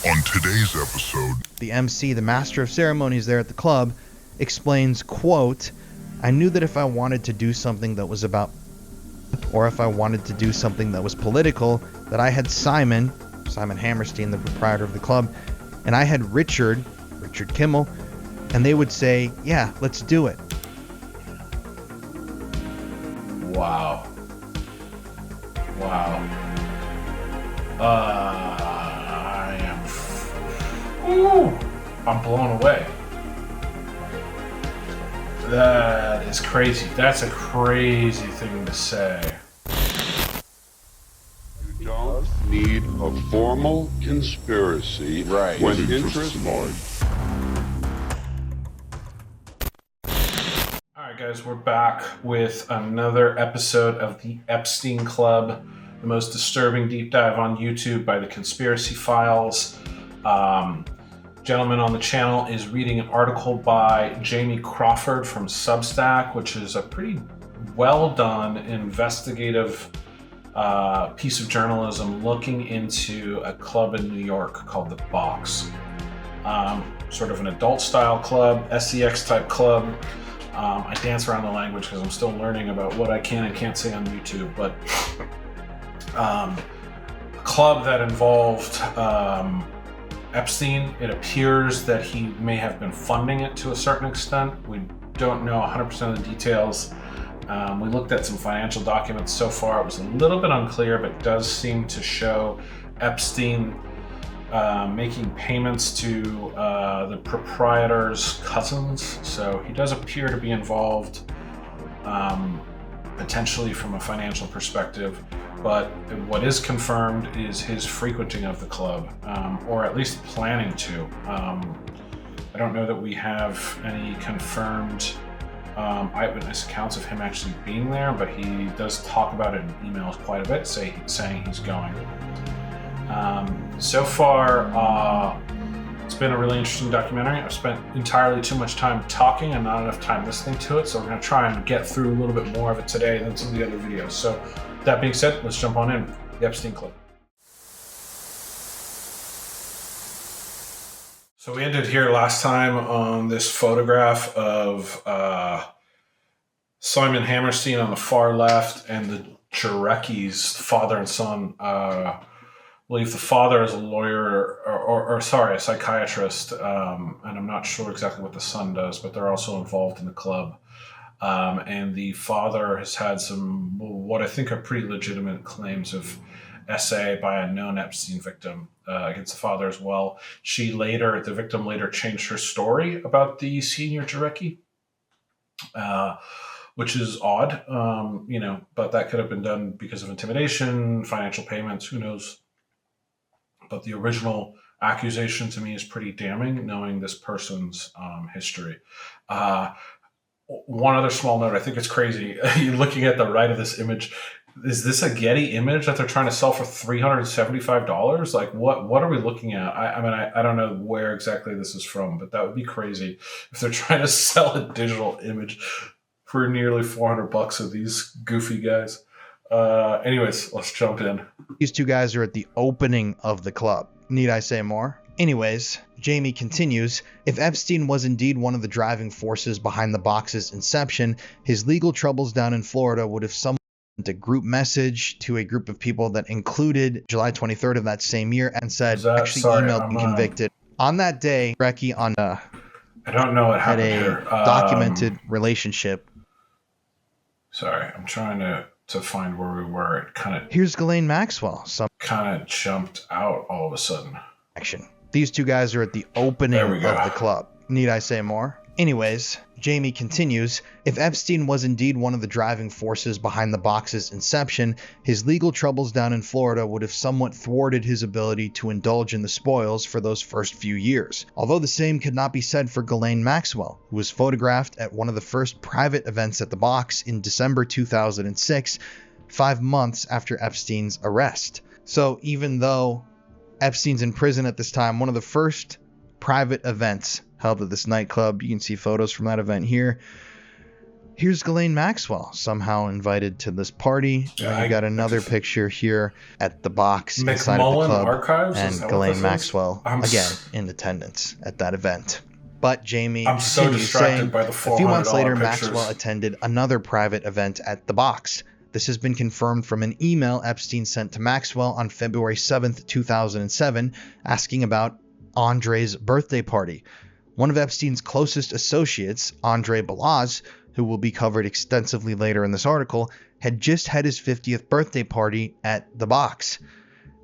On today's episode, the MC, the master of ceremonies there at the club, explains, quote, "I knew that if I wanted to do something that was about, or if I wanted to do something that was political, that I had Simon Hammerstein, the proprietor of the club, and I had Richard Kimmel, and they would say, yeah, let's do it." Wow. I'm blown away. That is crazy. That's a crazy thing to say. You don't need a formal conspiracy when interest Alright guys, we're back with another episode of the Epstein Club, the most disturbing deep dive on YouTube by the Conspiracy Files. Gentleman on the channel is reading an article by Jamie Crawford from Substack, which is a pretty well done investigative piece of journalism looking into a club in New York called The Box. Sort of an adult style club, SEX type club. I dance around the language because I'm still learning about what I can and can't say on YouTube, but a club that involved Epstein. It appears that he may have been funding it to a certain extent. We don't know 100% of the details. We looked at some financial documents so far. It was a little bit unclear, but does seem to show Epstein making payments to the proprietor's cousins. So he does appear to be involved, potentially from a financial perspective. But what is confirmed is his frequenting of the club, or at least planning to. I don't know that we have any confirmed eyewitness accounts of him actually being there, but he does talk about it in emails quite a bit, saying he's going. So far, it's been a really interesting documentary. I've spent entirely too much time talking and not enough time listening to it, so we're going to try and get through a little bit more of it today than some of the other videos. So that being said, let's jump on in. The Epstein Club. So we ended here last time on this photograph of Simon Hammerstein on the far left and the Jareckis, father and son. I believe the father is a lawyer, or a psychiatrist, and I'm not sure exactly what the son does, but they're also involved in the club. And the father has had some, what I think are pretty legitimate claims of SA by a known Epstein victim against the father as well. The victim later changed her story about the senior Jarecki, which is odd, but that could have been done because of intimidation, financial payments, who knows. But the original accusation to me is pretty damning, knowing this person's history. One other small note, I think it's crazy. You're looking at the right of this image. Is this a Getty image that they're trying to sell for $375? Like, what are we looking at? I don't know where exactly this is from, but that would be crazy if they're trying to sell a digital image for nearly $400 of these goofy guys. Anyways, let's jump in. These two guys are at the opening of the club. Need I say more? Anyways, Jamie continues, if Epstein was indeed one of the driving forces behind the Box's inception, his legal troubles down in Florida would have sent a group message to a group of people that included July 23rd of that same year and said, emailed and convicted. On that day, Jarecki I don't know what had happened a here. documented relationship. Sorry, I'm trying to find where we were. It kind of... Here's Ghislaine Maxwell. Kind of jumped out all of a sudden. Action. These two guys are at the opening of the club. Need I say more? Anyways, Jamie continues, if Epstein was indeed one of the driving forces behind the Box's inception, his legal troubles down in Florida would have somewhat thwarted his ability to indulge in the spoils for those first few years. Although the same could not be said for Ghislaine Maxwell, who was photographed at one of the first private events at the Box in December 2006, 5 months after Epstein's arrest. So even though Epstein's in prison at this time, one of the first private events held at this nightclub, you can see photos from that event here, Here's Ghislaine Maxwell, somehow invited to this party. Yeah, You got another picture here at the box inside of the McMullen club, Archives? and Ghislaine Maxwell again in attendance at that event. But Jamie continues saying, by the a few months later, pictures. Maxwell attended another private event at the box. This has been confirmed from an email Epstein sent to Maxwell on February 7th, 2007, asking about Andre's birthday party. One of Epstein's closest associates, Andre Balazs, who will be covered extensively later in this article, had just had his 50th birthday party at the box.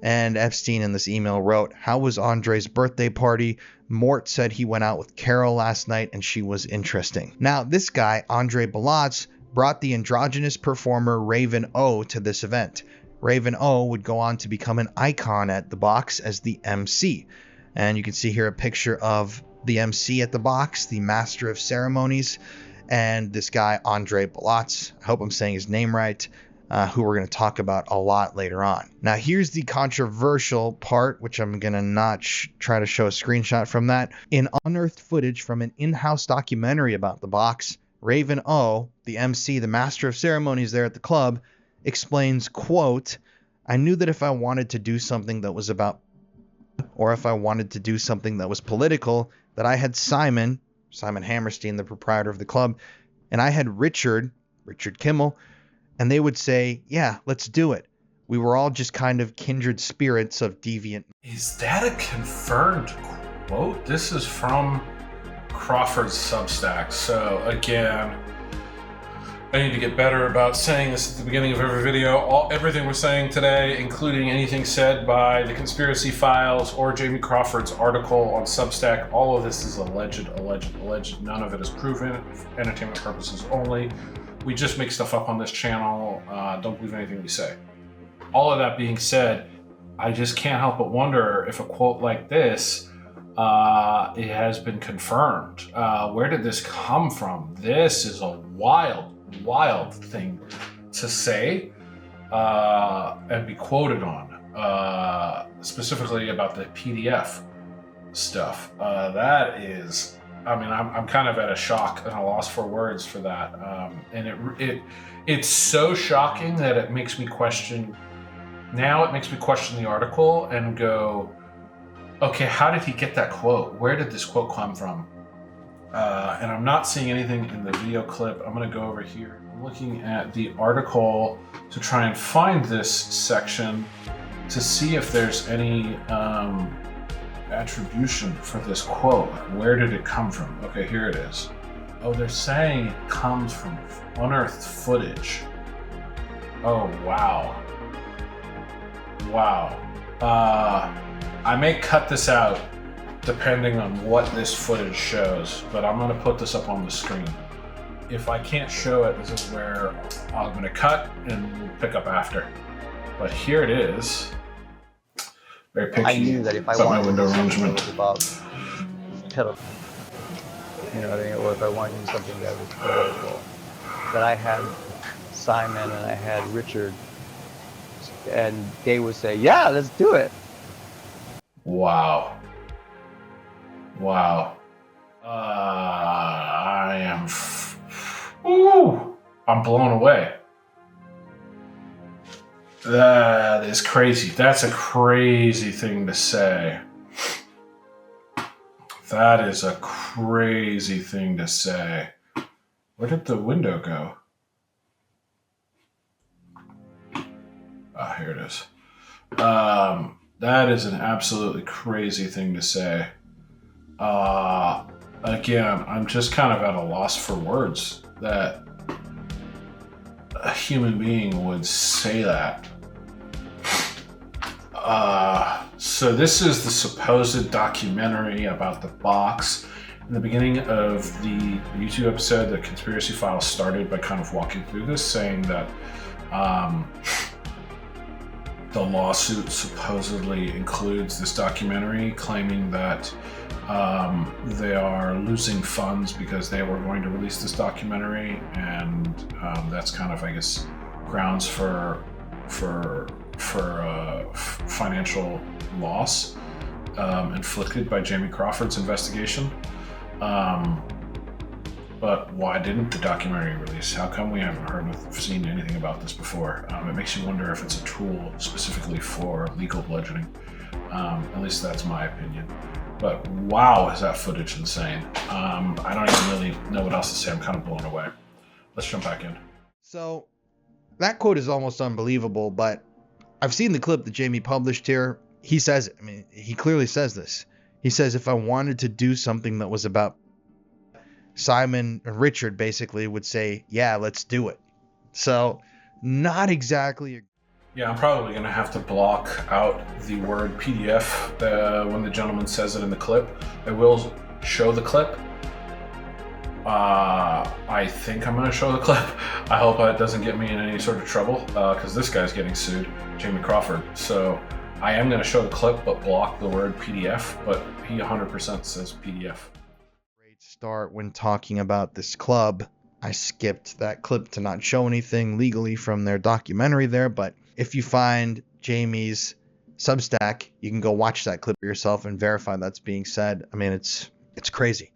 And Epstein in this email wrote, "How was Andre's birthday party? Mort said he went out with Carol last night and she was interesting." Now, this guy, Andre Balazs, brought the androgynous performer Raven O to this event. Raven O would go on to become an icon at the box as the MC. And you can see here a picture of the MC at the box, the master of ceremonies, and this guy, Andre Balazs, I hope I'm saying his name right, who we're going to talk about a lot later on. Now, here's the controversial part, which I'm going to not try to show a screenshot from that. In unearthed footage from an in-house documentary about the box, Raven O, the MC, the master of ceremonies there at the club, explains, quote, "I knew that if I wanted to do something that was about, or if I wanted to do something that was political, that I had Simon Hammerstein, the proprietor of the club, and I had Richard Kimmel, and they would say, yeah, let's do it. We were all just kind of kindred spirits of deviant." Is that a confirmed quote? This is from Crawford's Substack. So again, I need to get better about saying this at the beginning of every video. Everything we're saying today, including anything said by the Conspiracy Files or Jamie Crawford's article on Substack, all of this is alleged. None of it is proven, for entertainment purposes only. We just make stuff up on this channel. Don't believe anything we say. All of that being said, I just can't help but wonder if a quote like this, it has been confirmed. Where did this come from? This is a wild thing to say and be quoted on, specifically about the PDF stuff. That is, I mean, I'm kind of at a shock and a loss for words for that. And it's so shocking that it makes me question. Now it makes me question the article and go, okay, how did he get that quote? Where did this quote come from? And I'm not seeing anything in the video clip. I'm going to go over here. I'm looking at the article to try and find this section to see if there's any attribution for this quote. Where did it come from? Okay, here it is. Oh, they're saying it comes from unearthed footage. Oh, wow. I may cut this out depending on what this footage shows, but I'm going to put this up on the screen. If I can't show it, this is where I'm going to cut and we'll pick up after. But here it is. Very picky. I knew that if I wanted to do something that was about pedophilia, you know what I mean, or if I wanted to do something that was political, that I had Simon and I had Richard, and they would say, yeah, let's do it. Wow. I am, I'm blown away. That is crazy. That's a crazy thing to say. That is a crazy thing to say. Where did the window go? Ah, here it is. That is an absolutely crazy thing to say. Again, I'm just kind of at a loss for words that a human being would say that. So this is the supposed documentary about the box. In the beginning of the YouTube episode, the Conspiracy Files started by kind of walking through this, saying that the lawsuit supposedly includes this documentary, claiming that they are losing funds because they were going to release this documentary, and that's kind of, I guess, grounds for financial loss inflicted by Jamie Crawford's investigation. But But why didn't the documentary release? How come we haven't seen anything about this before? It makes you wonder if it's a tool specifically for legal bludgeoning. At least that's my opinion. But wow, is that footage insane. I don't even really know what else to say. I'm kind of blown away. Let's jump back in. So that quote is almost unbelievable, but I've seen the clip that Jamie published here. He says it. I mean, he clearly says this. He says, if I wanted to do something that was about Simon and Richard, basically would say, yeah, let's do it. So not exactly. Yeah, I'm probably going to have to block out the word PDF when the gentleman says it in the clip. I will show the clip. I think I'm going to show the clip. I hope it doesn't get me in any sort of trouble because this guy's getting sued, Jamie Crawford. So I am going to show the clip but block the word PDF, but he 100% says PDF. Great start when talking about this club. I skipped that clip to not show anything legally from their documentary there, but if you find Jamie's Substack, you can go watch that clip yourself and verify that's being said. I mean, it's crazy.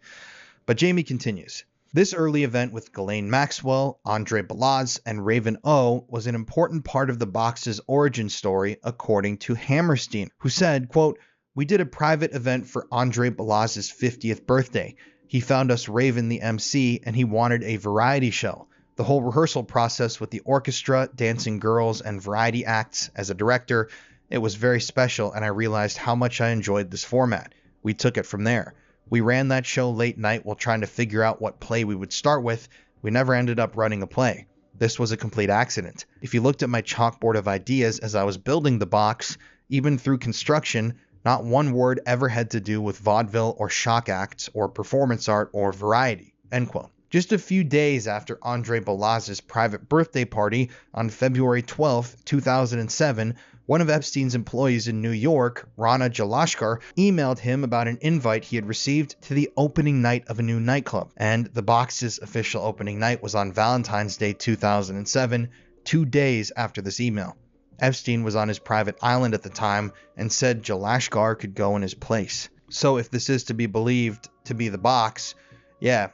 But Jamie continues. This early event with Ghislaine Maxwell, Andre Balazs, and Raven O was an important part of the box's origin story, according to Hammerstein, who said, quote, "We did a private event for Andre Balazs' 50th birthday. He found us Raven the MC, and he wanted a variety show. The whole rehearsal process with the orchestra, dancing girls, and variety acts as a director, it was very special, and I realized how much I enjoyed this format. We took it from there. We ran that show late night while trying to figure out what play we would start with. We never ended up running a play. This was a complete accident. If you looked at my chalkboard of ideas as I was building the box, even through construction, not one word ever had to do with vaudeville or shock acts or performance art or variety." End quote. Just a few days after Andre Balazs' private birthday party on February 12, 2007, one of Epstein's employees in New York, Rana Jalashkar, emailed him about an invite he had received to the opening night of a new nightclub. And the box's official opening night was on Valentine's Day 2007, 2 days after this email. Epstein was on his private island at the time and said Jalashkar could go in his place. So if this is to be believed to be the box, yeah,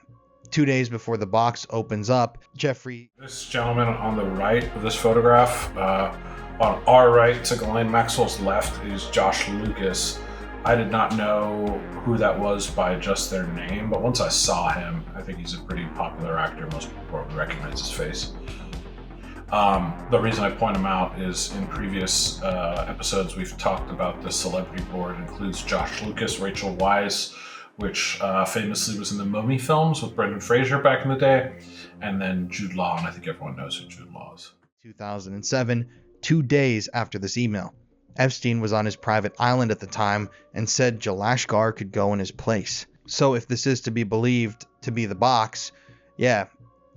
2 days before the box opens up, Jeffrey... This gentleman on the right of this photograph, on our right to Ghislaine Maxwell's left, is Josh Lucas. I did not know who that was by just their name, but once I saw him, I think he's a pretty popular actor. Most people probably recognize his face. The reason I point him out is in previous episodes we've talked about the celebrity board. It includes Josh Lucas, Rachel Weisz, which famously was in the Mummy films with Brendan Fraser back in the day, and then Jude Law, and I think everyone knows who Jude Law is. 2007, 2 days after this email. Epstein was on his private island at the time and said Jalashkar could go in his place. So if this is to be believed to be the box, yeah,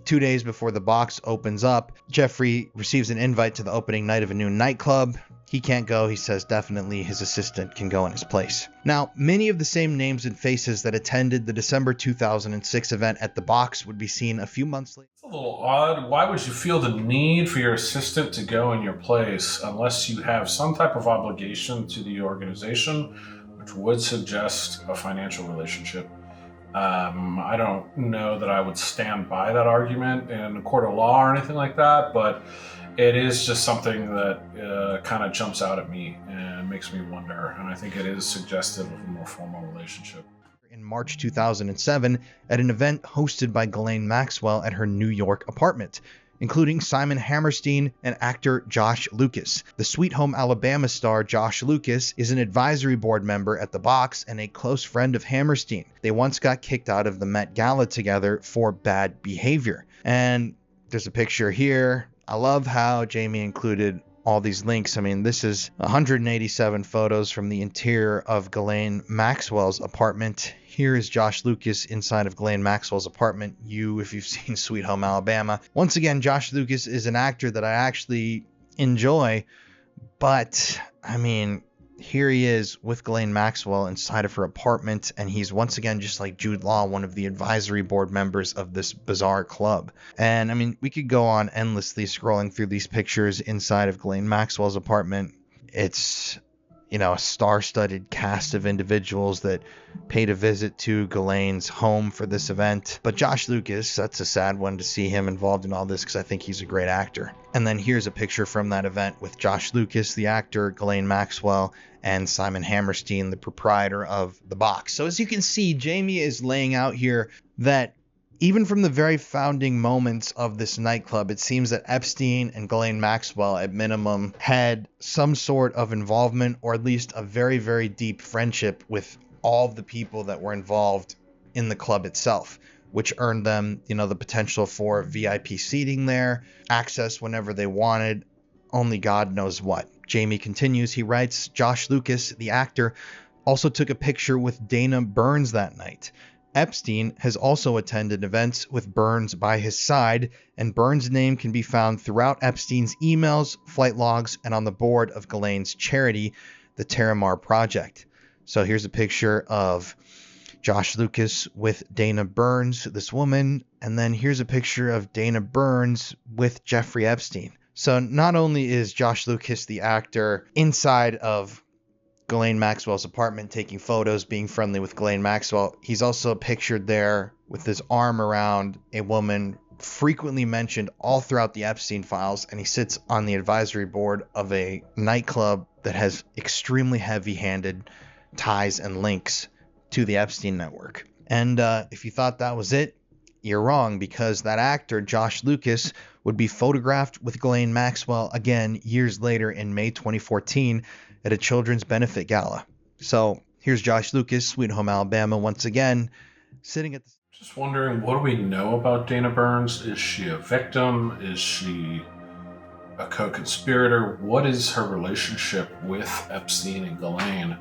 2 days before the box opens up, Jeffrey receives an invite to the opening night of a new nightclub. He can't go. He says definitely his assistant can go in his place. Now, many of the same names and faces that attended the December 2006 event at the box would be seen a few months later. It's a little odd. Why would you feel the need for your assistant to go in your place unless you have some type of obligation to the organization, which would suggest a financial relationship? I don't know that I would stand by that argument in a court of law or anything like that, but it is just something that kind of jumps out at me and makes me wonder, and I think it is suggestive of a more formal relationship. In March 2007, at an event hosted by Ghislaine Maxwell at her New York apartment, including Simon Hammerstein and actor Josh Lucas. The Sweet Home Alabama star Josh Lucas is an advisory board member at the box and a close friend of Hammerstein. They once got kicked out of the Met Gala together for bad behavior. And there's a picture here. I love how Jamie included all these links. I mean, this is 187 photos from the interior of Ghislaine Maxwell's apartment. Here is Josh Lucas inside of Ghislaine Maxwell's apartment. If you've seen Sweet Home Alabama. Once again, Josh Lucas is an actor that I actually enjoy, but I mean, here he is with Ghislaine Maxwell inside of her apartment, and he's once again, just like Jude Law, one of the advisory board members of this bizarre club. And I mean, we could go on endlessly scrolling through these pictures inside of Ghislaine Maxwell's apartment. It's a star-studded cast of individuals that paid a visit to Ghislaine's home for this event. But Josh Lucas, that's a sad one to see him involved in all this because I think he's a great actor. And then here's a picture from that event with Josh Lucas, the actor, Ghislaine Maxwell, and Simon Hammerstein, the proprietor of the box. So as you can see, Jamie is laying out here that even from the very founding moments of this nightclub, it seems that Epstein and Ghislaine Maxwell, at minimum, had some sort of involvement, or at least a very, very deep friendship with all of the people that were involved in the club itself, which earned them, the potential for VIP seating there, access whenever they wanted, only God knows what. Jamie continues, he writes, Josh Lucas, the actor, also took a picture with Dana Burns that night. Epstein has also attended events with Burns by his side, and Burns' name can be found throughout Epstein's emails, flight logs, and on the board of Ghislaine's charity, the Terramar Project. So here's a picture of Josh Lucas with Dana Burns, this woman, and then here's a picture of Dana Burns with Jeffrey Epstein. So not only is Josh Lucas, the actor, inside of Ghislaine Maxwell's apartment taking photos, being friendly with Ghislaine Maxwell, he's also pictured there with his arm around a woman frequently mentioned all throughout the Epstein files, and he sits on the advisory board of a nightclub that has extremely heavy-handed ties and links to the Epstein network. And if you thought that was it, you're wrong, because that actor, Josh Lucas, would be photographed with Ghislaine Maxwell again years later in May 2014 at a children's benefit gala. So here's Josh Lucas, Sweet Home Alabama, once again, sitting at the... Just wondering, what do we know about Dana Burns? Is she a victim? Is she a co-conspirator? What is her relationship with Epstein and Ghislaine?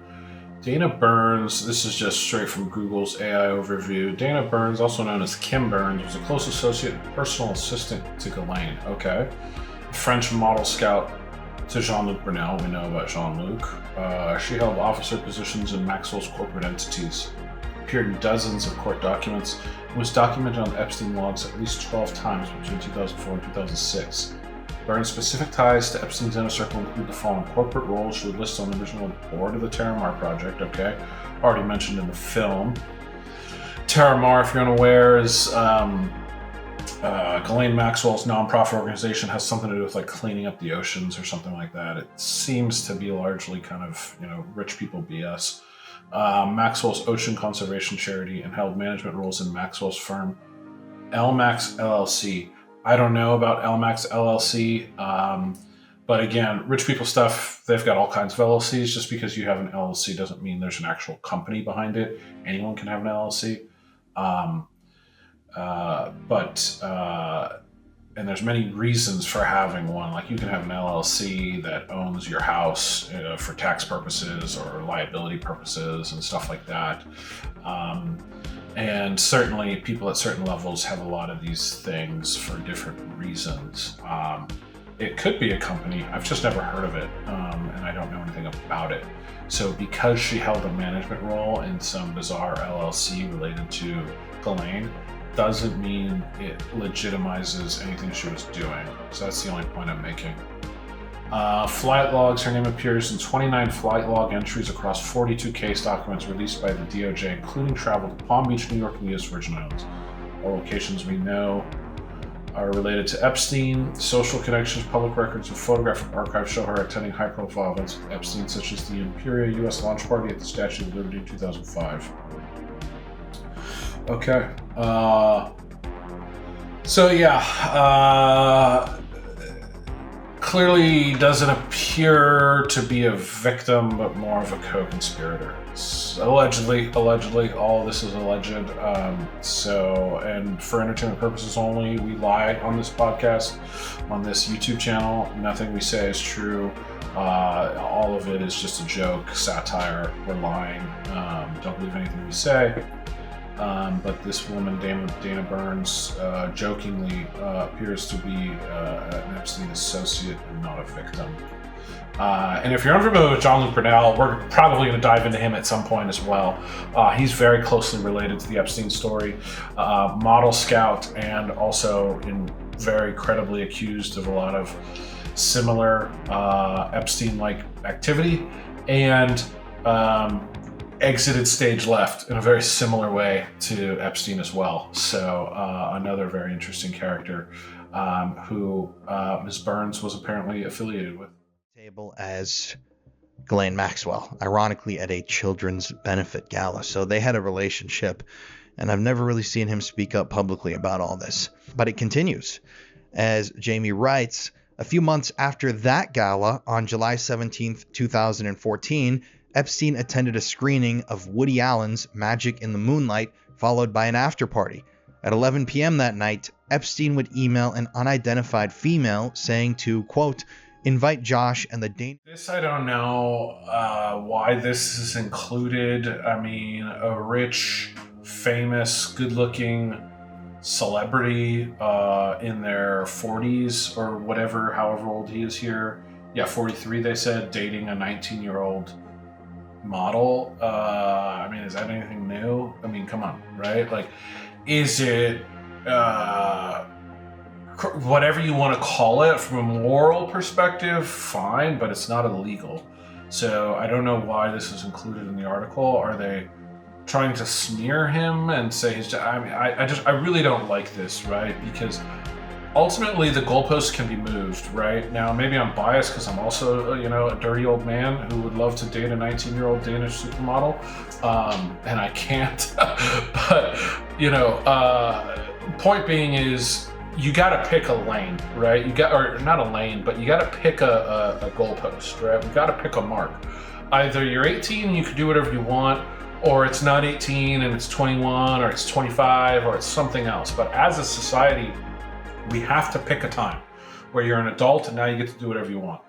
Dana Burns, this is just straight from Google's AI overview. Dana Burns, also known as Kim Burns, was a close associate and personal assistant to Ghislaine. Okay. French model scout to Jean-Luc Brunel. We know about Jean-Luc. She held officer positions in Maxwell's corporate entities, appeared in dozens of court documents, and was documented on Epstein logs at least 12 times between 2004 and 2006. Burns' specific ties to Epstein's inner circle include the following corporate roles she would list on the original board of the Terramar Project, okay? Already mentioned in the film. Terramar, if you're unaware, is Ghislaine Maxwell's nonprofit organization, has something to do with like cleaning up the oceans or something like that. It seems to be largely kind of, rich people BS. Maxwell's ocean conservation charity, and held management roles in Maxwell's firm, LMAX LLC. I don't know about LMAX LLC, but again, rich people stuff, they've got all kinds of LLCs. Just because you have an LLC doesn't mean there's an actual company behind it. Anyone can have an LLC. And there's many reasons for having one. Like you can have an LLC that owns your house for tax purposes or liability purposes and stuff like that. And certainly people at certain levels have a lot of these things for different reasons. It could be a company. I've just never heard of it, and I don't know anything about it. So because she held a management role in some bizarre LLC related to Ghislaine, doesn't mean it legitimizes anything she was doing. So that's the only point I'm making. Flight logs, her name appears in 29 flight log entries across 42 case documents released by the DOJ, including travel to Palm Beach, New York, and the U.S. Virgin Islands. All locations we know are related to Epstein. Social connections, public records, and photographic archives show her attending high-profile events with Epstein, such as the Imperial U.S. launch party at the Statue of Liberty in 2005. Okay. Clearly doesn't appear to be a victim, but more of a co-conspirator. Allegedly, all of this is alleged. And for entertainment purposes only, we lie on this podcast, on this YouTube channel. Nothing we say is true. All of it is just a joke, satire. We're lying. Don't believe anything we say. But this woman, Dana Burns, jokingly appears to be an Epstein associate and not a victim. And if you're unfamiliar with Jean-Luc Brunel, we're probably going to dive into him at some point as well. He's very closely related to the Epstein story, model scout, and also very credibly accused of a lot of similar Epstein-like activity. and exited stage left in a very similar way to Epstein as well. So another very interesting character who Ms. Burns was apparently affiliated with. Table as Ghislaine Maxwell, ironically at a children's benefit gala. So they had a relationship, and I've never really seen him speak up publicly about all this. But it continues. As Jamie writes, a few months after that gala, on July 17th, 2014, Epstein attended a screening of Woody Allen's Magic in the Moonlight, followed by an after-party. At 11 p.m. that night, Epstein would email an unidentified female saying to, quote, invite Josh and the Dane. This, I don't know why this is included. I mean, a rich, famous, good-looking celebrity in their 40s or whatever, however old he is here. Yeah, 43, they said, dating a 19-year-old model. I mean, is that anything new? I mean, come on, right? Like, is it whatever you want to call it from a moral perspective? Fine, but it's not illegal. So I don't know why this is included in the article. Are they trying to smear him and say he's? I mean, I really don't like this, right? Because ultimately the goalposts can be moved, right? Now, maybe I'm biased because I'm also, a dirty old man who would love to date a 19-year-old Danish supermodel, and I can't. But, point being is you got to pick a lane, right? Or not a lane, but you got to pick a goalpost, right? We got to pick a mark. Either you're 18 and you can do whatever you want, or it's not 18 and it's 21, or it's 25, or it's something else. But as a society, we have to pick a time where you're an adult and now you get to do whatever you want.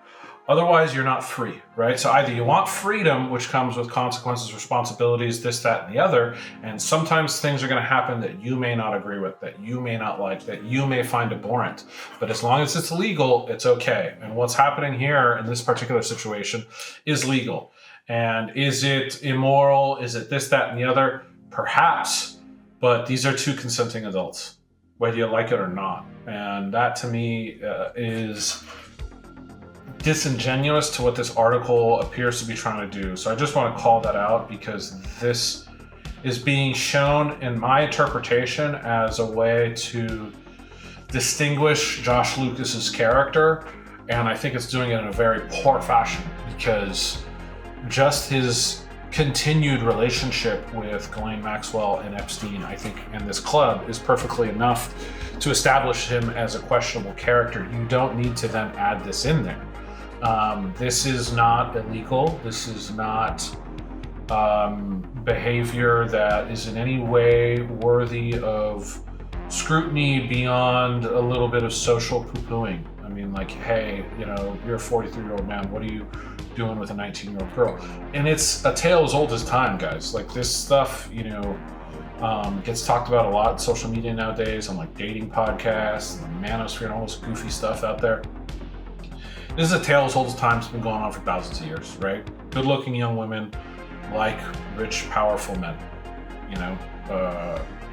Otherwise, you're not free, right? So either you want freedom, which comes with consequences, responsibilities, this, that, and the other, and sometimes things are going to happen that you may not agree with, that you may not like, that you may find abhorrent. But as long as it's legal, it's okay. And what's happening here in this particular situation is legal. And is it immoral? Is it this, that, and the other? Perhaps. But these are two consenting adults, whether you like it or not. And that to me is disingenuous to what this article appears to be trying to do. So I just want to call that out because this is being shown in my interpretation as a way to distinguish Josh Lucas's character. And I think it's doing it in a very poor fashion because just his continued relationship with Ghislaine Maxwell and Epstein, I think, and this club is perfectly enough to establish him as a questionable character. You don't need to then add this in there. This is not illegal. This is not behavior that is in any way worthy of scrutiny beyond a little bit of social poo-pooing. I mean, like, hey, you're a 43-year-old man. What are you doing with a 19-year-old girl? And it's a tale as old as time, guys. Like, this stuff, gets talked about a lot on social media nowadays, on like dating podcasts and the manosphere and all this goofy stuff out there. This is a tale as old as time. It's been going on for thousands of years, right? Good-looking young women like rich, powerful men.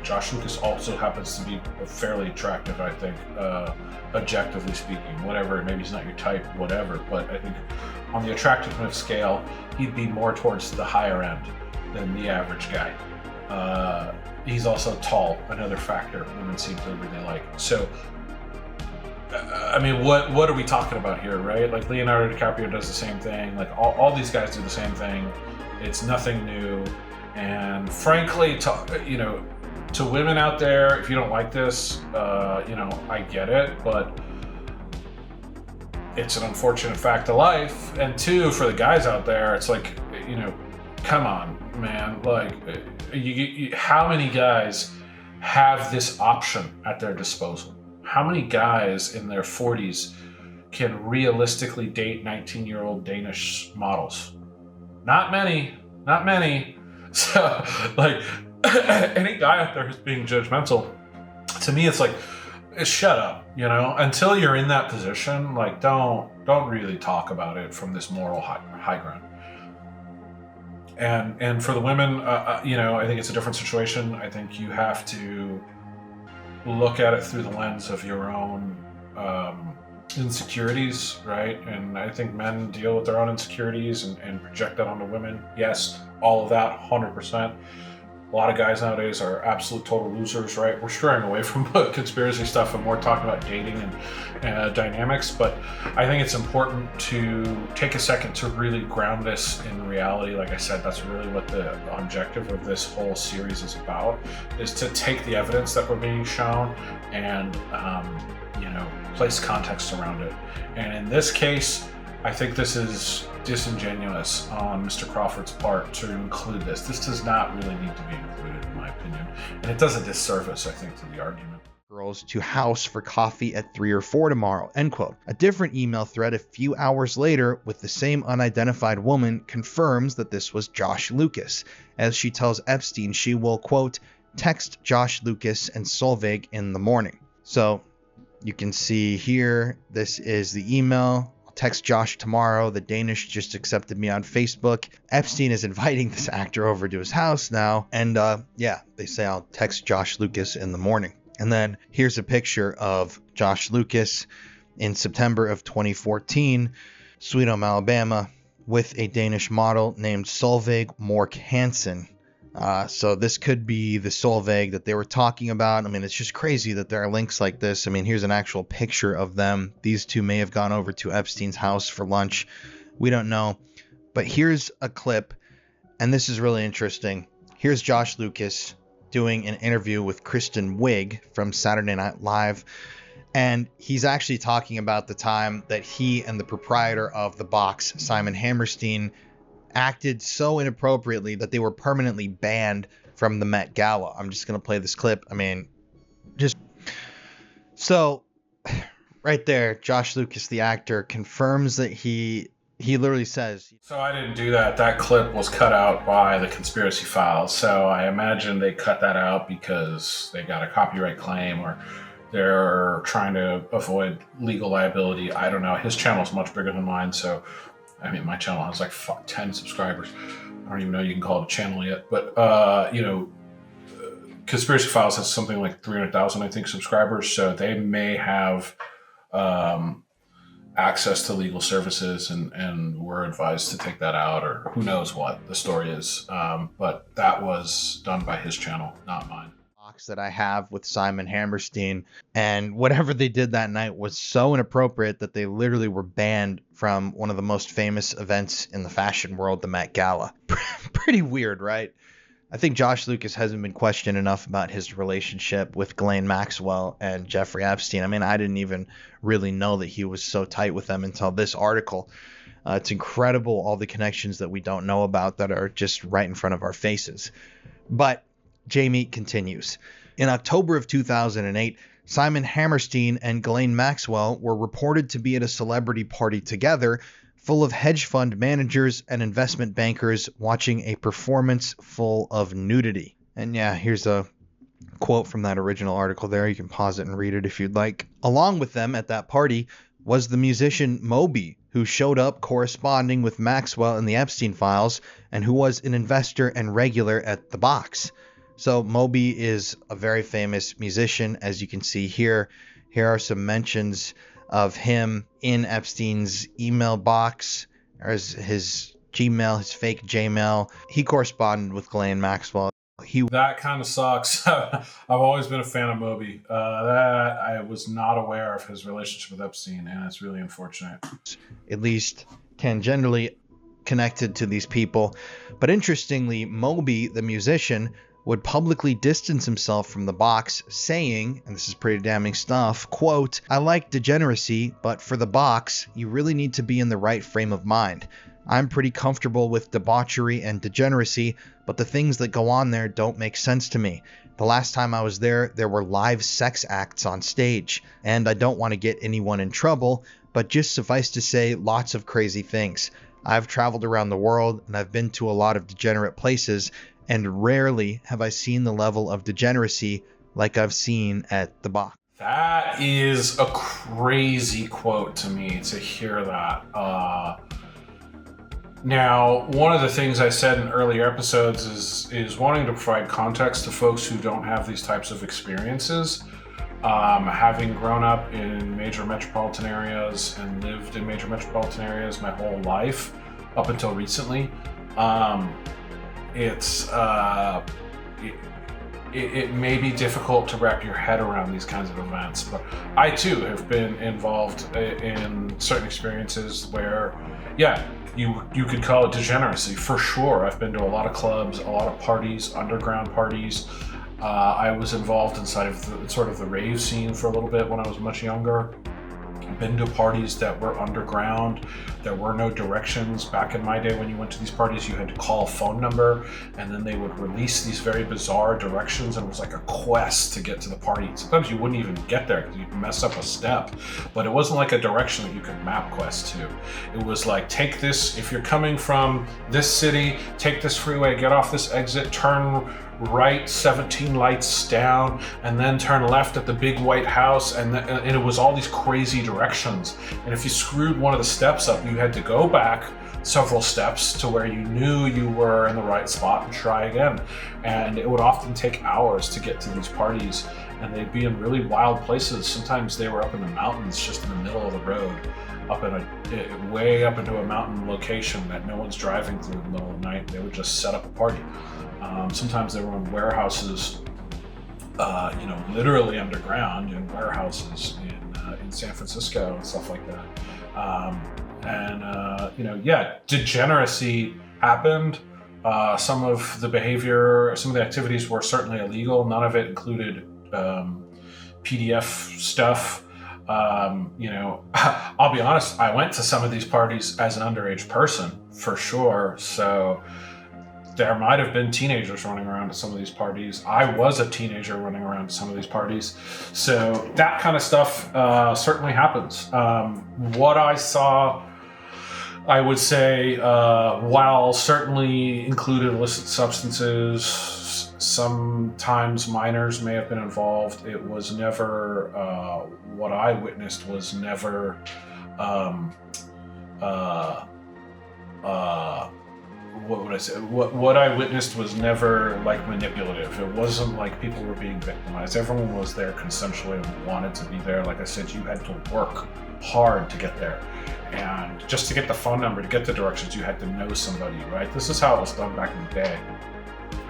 Josh Lucas also happens to be fairly attractive, I think, objectively speaking. Whatever, maybe he's not your type, whatever. But I think on the attractiveness scale, he'd be more towards the higher end than the average guy. He's also tall, another factor women seem to really like. So, I mean, what are we talking about here, right? Like Leonardo DiCaprio does the same thing. Like all these guys do the same thing. It's nothing new. And frankly, to women out there, if you don't like this, I get it, but it's an unfortunate fact of life. And two, for the guys out there, it's like, come on, man. Like, how many guys have this option at their disposal? How many guys in their 40s can realistically date 19-year-old Danish models? Not many. So, like, any guy out there who's being judgmental, to me, it's like, shut up, until you're in that position, like, don't really talk about it from this moral high ground. And for the women, I think it's a different situation. I think you have to look at it through the lens of your own insecurities, right? And I think men deal with their own insecurities and project that onto women. Yes, all of that, 100%. A lot of guys nowadays are absolute total losers, right? We're straying away from conspiracy stuff and more talking about dating and dynamics. But I think it's important to take a second to really ground this in reality. Like I said, that's really what the objective of this whole series is about, is to take the evidence that we're being shown and, place context around it. And in this case, I think this is disingenuous on Mr. Crawford's part to include this. This does not really need to be included, in my opinion. And it does a disservice, I think, to the argument. Girls to house for coffee at 3 or 4 tomorrow, end quote. A different email thread a few hours later with the same unidentified woman confirms that this was Josh Lucas, as she tells Epstein she will, quote, text Josh Lucas and Solveig in the morning. So you can see here, this is the email. I'll text Josh tomorrow. The Danish just accepted me on Facebook. Epstein is inviting this actor over to his house now. And they say I'll text Josh Lucas in the morning. And then here's a picture of Josh Lucas in September of 2014, Sweet Home, Alabama, with a Danish model named Solveig Mork Hansen. So this could be the Solveig that they were talking about. I mean, it's just crazy that there are links like this. I mean, here's an actual picture of them. These two may have gone over to Epstein's house for lunch. We don't know. But here's a clip, and this is really interesting. Here's Josh Lucas doing an interview with Kristen Wiig from Saturday Night Live. And he's actually talking about the time that he and the proprietor of the box, Simon Hammerstein, acted so inappropriately that they were permanently banned from the Met Gala. I'm just going to play this clip. I mean, so right there, Josh Lucas, the actor, confirms that he literally says. So I didn't do that. That clip was cut out by the Conspiracy Files. So I imagine they cut that out because they got a copyright claim or they're trying to avoid legal liability. I don't know. His channel is much bigger than mine. So I mean, my channel has like 10 subscribers. I don't even know you can call it a channel yet. But, Conspiracy Files has something like 300,000, I think, subscribers. So they may have access to legal services and we're advised to take that out, or who knows what the story is. But that was done by his channel, not mine. That I have with Simon Hammerstein, and whatever they did that night was so inappropriate that they literally were banned from one of the most famous events in the fashion world, the Met Gala. Pretty weird, right? I think Josh Lucas hasn't been questioned enough about his relationship with Ghislaine Maxwell and Jeffrey Epstein. I mean, I didn't even really know that he was so tight with them until this article. It's incredible, all the connections that we don't know about that are just right in front of our faces. But Jamie continues. In October of 2008, Simon Hammerstein and Ghislaine Maxwell were reported to be at a celebrity party together, full of hedge fund managers and investment bankers watching a performance full of nudity. And yeah, here's a quote from that original article there. You can pause it and read it if you'd like. Along with them at that party was the musician Moby, who showed up corresponding with Maxwell in the Epstein files and who was an investor and regular at the box. So Moby is a very famous musician, as you can see here. Here are some mentions of him in Epstein's email box. There's his Gmail, his fake Gmail. He corresponded with Ghislaine Maxwell. That kind of sucks. I've always been a fan of Moby. That I was not aware of his relationship with Epstein, and it's really unfortunate. At least tangentially connected to these people. But interestingly, Moby, the musician, would publicly distance himself from the box, saying, and this is pretty damning stuff, quote, "I like degeneracy, but for the box, you really need to be in the right frame of mind. I'm pretty comfortable with debauchery and degeneracy, but the things that go on there don't make sense to me. The last time I was there, there were live sex acts on stage, and I don't want to get anyone in trouble, but just suffice to say, lots of crazy things. I've traveled around the world, and I've been to a lot of degenerate places, and rarely have I seen the level of degeneracy like I've seen at the box." That is a crazy quote to me, to hear that. Now, one of the things I said in earlier episodes is wanting to provide context to folks who don't have these types of experiences. Having grown up in major metropolitan areas and lived in major metropolitan areas my whole life up until recently, it may be difficult to wrap your head around these kinds of events, but I too have been involved in certain experiences where, yeah, you could call it degeneracy for sure. I've been to a lot of clubs, a lot of parties, underground parties. I was involved inside of the rave scene for a little bit when I was much younger. Been to parties that were underground. There were no directions. Back in my day when you went to these parties, you had to call a phone number and then they would release these very bizarre directions, and it was like a quest to get to the party. Sometimes you wouldn't even get there because you'd mess up a step, but it wasn't like a direction that you could map quest to. It was like, take this, if you're coming from this city, take this freeway, get off this exit, turn right 17 lights down, and then turn left at the big white house, and it was all these crazy directions. And if you screwed one of the steps up, you had to go back several steps to where you knew you were in the right spot and try again. And it would often take hours to get to these parties, and they'd be in really wild places. Sometimes they were up in the mountains, just in the middle of the road, up in way up into a mountain location that no one's driving through in the middle of the night. They would just set up a party. Sometimes they were in warehouses, literally underground in warehouses in San Francisco and stuff like that. Degeneracy happened. Some of the behavior, some of the activities were certainly illegal. None of it included PDF stuff. I'll be honest, I went to some of these parties as an underage person, for sure. So there might have been teenagers running around at some of these parties. I was a teenager running around at some of these parties. So that kind of stuff certainly happens. What I saw, I would say, while certainly included illicit substances, sometimes minors may have been involved. It was never, what I witnessed was never, what would I say? What I witnessed was never like manipulative. It wasn't like people were being victimized. Everyone was there consensually and wanted to be there. Like I said, you had to work hard to get there. And just to get the phone number, to get the directions, you had to know somebody, right? This is how it was done back in the day.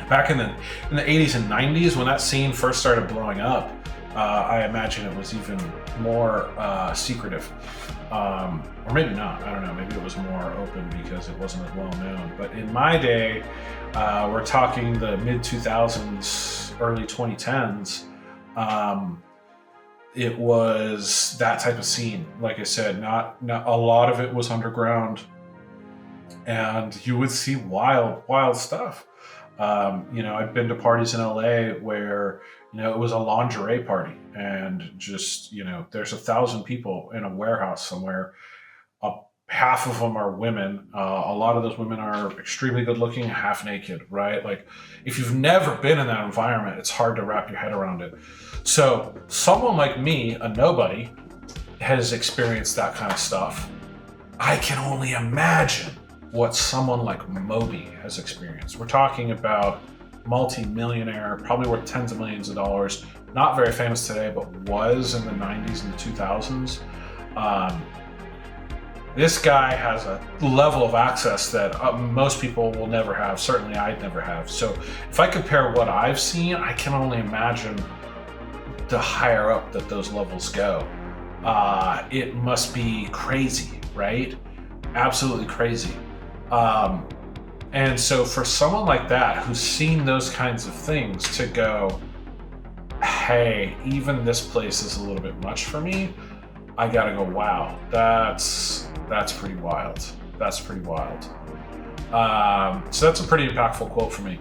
Back in the 80s and 90s, when that scene first started blowing up, I imagine it was even more secretive. Or maybe not, I don't know, maybe it was more open because it wasn't as well known. But in my day, we're talking the mid-2000s, early 2010s, it was that type of scene. Like I said, not a lot of it was underground, and you would see wild stuff. I've been to parties in LA where, it was a lingerie party, and just, there's 1,000 people in a warehouse somewhere. Half of them are women. A lot of those women are extremely good looking, half naked, right? Like, if you've never been in that environment, it's hard to wrap your head around it. So someone like me, a nobody, has experienced that kind of stuff. I can only imagine what someone like Moby has experienced. We're talking about multi-millionaire, probably worth tens of millions of dollars, not very famous today, but was in the 90s and the 2000s. This guy has a level of access that most people will never have. Certainly I'd never have. So if I compare what I've seen, I can only imagine the higher up that those levels go. It must be crazy, right? Absolutely crazy. And so for someone like that who's seen those kinds of things to go, hey, even this place is a little bit much for me, I gotta go, wow, that's pretty wild. That's pretty wild. So that's a pretty impactful quote for me.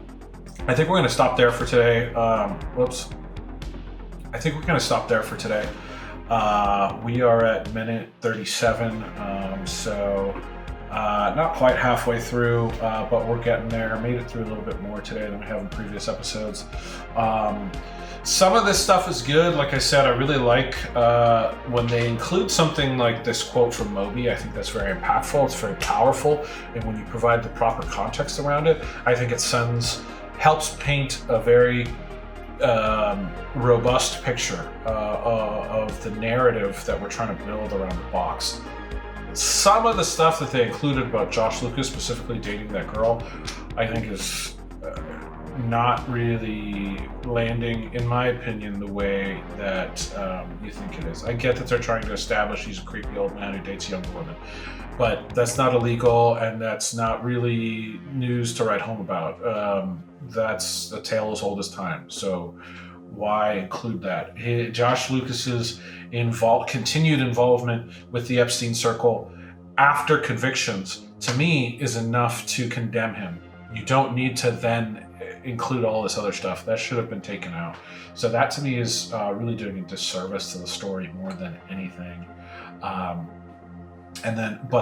I think we're gonna stop there for today. I think we're gonna stop there for today. We are at minute 37, not quite halfway through, but we're getting there. Made it through a little bit more today than we have in previous episodes. Some of this stuff is good. Like I said, I really like when they include something like this quote from Moby. I think that's very impactful. It's very powerful. And when you provide the proper context around it, I think it helps paint a very robust picture of the narrative that we're trying to build around the box. Some of the stuff that they included about Josh Lucas specifically dating that girl, I think is not really landing, in my opinion, the way that you think it is. I get that they're trying to establish he's a creepy old man who dates younger women, but that's not illegal, and that's not really news to write home about. That's a tale as old as time. So why include that? Josh Lucas's continued involvement with the Epstein circle after convictions, to me, is enough to condemn him. You don't need to then include all this other stuff. That should have been taken out. So that to me is really doing a disservice to the story more than anything. But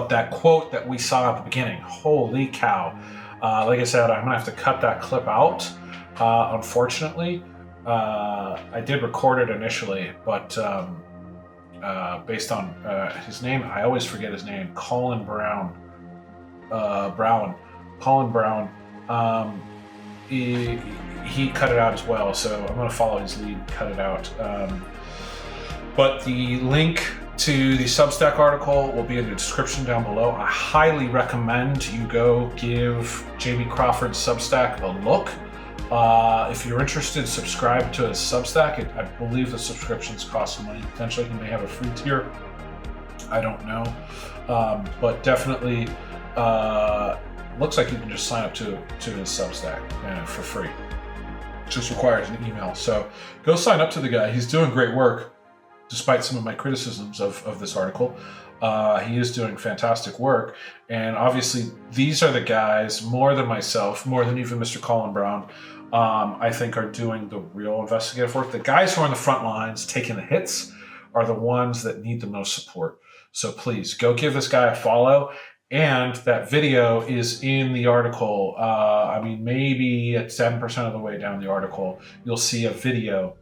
that quote that we saw at the beginning, holy cow. Like I said, I'm gonna have to cut that clip out, unfortunately. I did record it initially, but based on his name, I always forget his name, Colin Brown. Colin Brown, he cut it out as well, so I'm gonna follow his lead, cut it out. But the link to the Substack article will be in the description down below. I highly recommend you go give Jamie Crawford's Substack a look. If you're interested, subscribe to his Substack. I believe the subscriptions cost some money. Potentially he may have a free tier. I don't know. But definitely looks like you can just sign up to his Substack for free. It just requires an email. So go sign up to the guy. He's doing great work. Despite some of my criticisms of this article, he is doing fantastic work. And obviously, these are the guys, more than myself, more than even Mr. Colin Brown, I think are doing the real investigative work. The guys who are on the front lines taking the hits are the ones that need the most support. So please, go give this guy a follow. And that video is in the article. Maybe at 7% of the way down the article, you'll see a video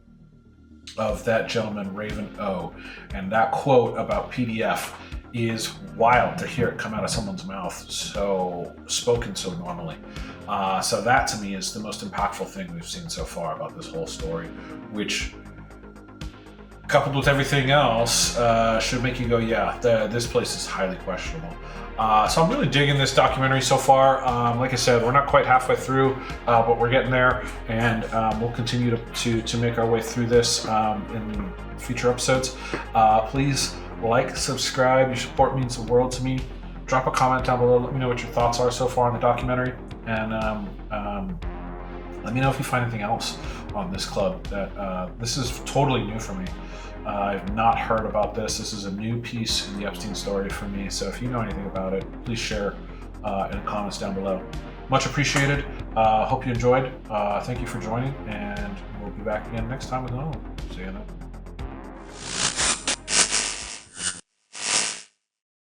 of that gentleman, Raven O. And that quote about PDF is wild to hear it come out of someone's mouth, so spoken so normally. So that to me is the most impactful thing we've seen so far about this whole story, which coupled with everything else should make you go, yeah, this place is highly questionable. So I'm really digging this documentary so far. Like I said, we're not quite halfway through, but we're getting there, and we'll continue to make our way through this in future episodes. Please like, subscribe. Your support means the world to me. Drop a comment down below. Let me know what your thoughts are so far on the documentary, and let me know if you find anything else on this club. This is totally new for me. I've not heard about this. This is a new piece in the Epstein story for me. So if you know anything about it, please share in the comments down below. Much appreciated. Hope you enjoyed. Thank you for joining, and we'll be back again next time with another one. See you then.